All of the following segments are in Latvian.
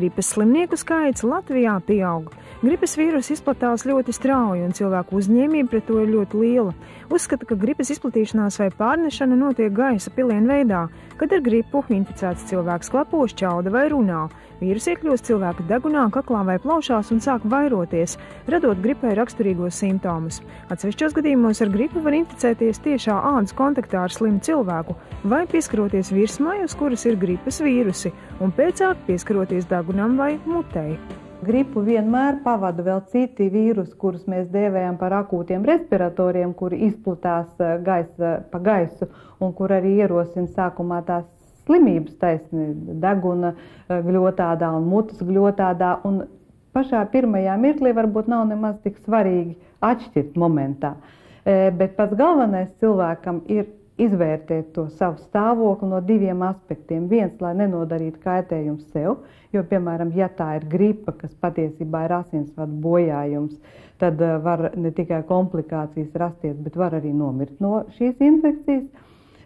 Gripas slimnieku skaits Latvijā pieaug. Gripas vīruss izplatās ļoti strauji un cilvēku uzņēmība pret to ir ļoti liela. Uzskata, ka gripas izplatīšanās vai pārnešana notiek gaisa pilienu veidā, kad ar gripu inficēts cilvēks klapo, šķauda vai runā. Vīrus iekļūst cilvēka degunā, kaklā vai plaušās un sāk vairoties, radot gripai raksturīgos simptomus. Atsevišķos gadījumos ar gripu var inficēties tiešā ādas kontaktā ar slimu cilvēku vai pieskaroties virsmai, uz kuras ir gripas vīrusi, un pēcāk pieskaroties degunam vai mutei. Gripu vienmēr pavada vēl citi vīrusi, kurus mēs dēvējam par akūtiem respiratoriem, kuri izplatās pa gaisu un kur arī ierosina sākumā tās slimības taisni deguna gļotādā un mutes gļotādā. Un pašā pirmajā mirklī varbūt nav nemaz tik svarīgi atšķirt momentā. Bet pats galvenais cilvēkam ir izvērtēt to savu stāvokli no diviem aspektiem. Viens, lai nenodarītu kaitējumu sev, jo, piemēram, ja tā ir gripa, kas patiesībā ir asinsvadu bojājums, tad var ne tikai komplikācijas rasties, bet var arī nomirt no šīs infekcijas.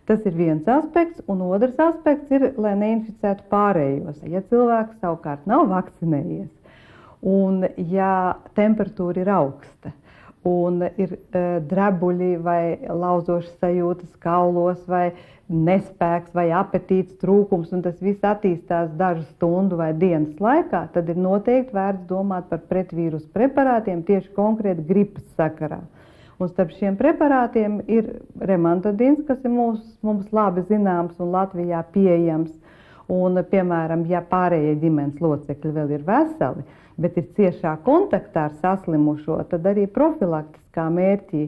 Tas ir viens aspekts, un otrs aspekts ir, lai neinficētu pārējos. Ja cilvēks savukārt nav vakcinējies, un ja temperatūra ir augsta, un ir drebuļi vai lauzošas sajūtas kaulos, vai nespēks, vai apetītes trūkums, un tas viss attīstās dažu stundu vai dienas laikā, tad ir noteikti vērts domāt par pretvīrusu preparātiem tieši konkrēti gripas sakarā. Un starp šiem preparātiem ir remantadins, kas ir mums labi zināms un Latvijā pieejams. Un, piemēram, ja pārējie ģimenes locekļi vēl ir veseli, bet ir ciešā kontaktā ar saslimušo, tad arī profilaktiskā mērķī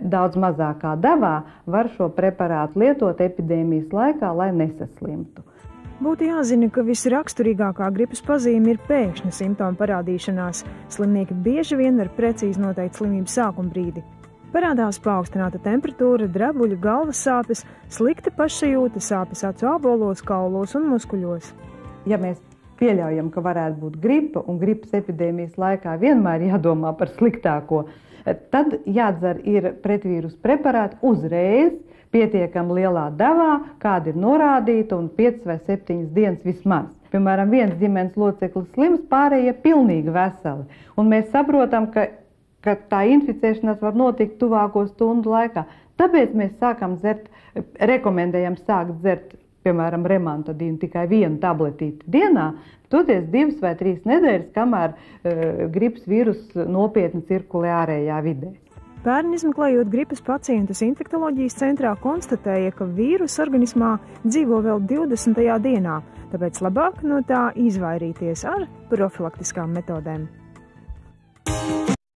daudz mazākā devā var šo preparātu lietot epidēmijas laikā, lai nesaslimtu. Būtu jāzina, ka visraksturīgākā gripas pazīme ir pēkšņa simptomu parādīšanās. Slimnieki bieži vien var precīzi noteikt slimības sākuma brīdi. Parādās paaugstināta temperatūra, drebuļu, galvas sāpes, slikta pašsajūta, sāpes acu ābolos, kaulos un muskuļos. Ja mēs pieļaujam, ka varētu būt gripa un gripas epidēmijas laikā vienmēr jādomā par sliktāko, tad jādzer ir pretvīrusu preparāti uzreiz pietiekami lielā devā, kāda ir norādīta, un 5 vai 7 dienas vismaz. Piemēram, viens ģimenes loceklis slims, pārējie pilnīgi veseli. Un mēs saprotam, ka tā inficēšanās var notikt tuvāko stundu laikā. Tāpēc mēs rekomendējam sākt dzert, piemēram, remantadīnu tikai 1 tabletīti dienā, toties 2 vai 3 nedēļas, kamēr gripas vīrus nopietni cirkulē ārējā vidē. Pērn izmeklējot gripas pacientus infektoloģijas centrā konstatēja, ka vīrus organismā dzīvo vēl 20. dienā, tāpēc labāk no tā izvairīties ar profilaktiskām metodēm.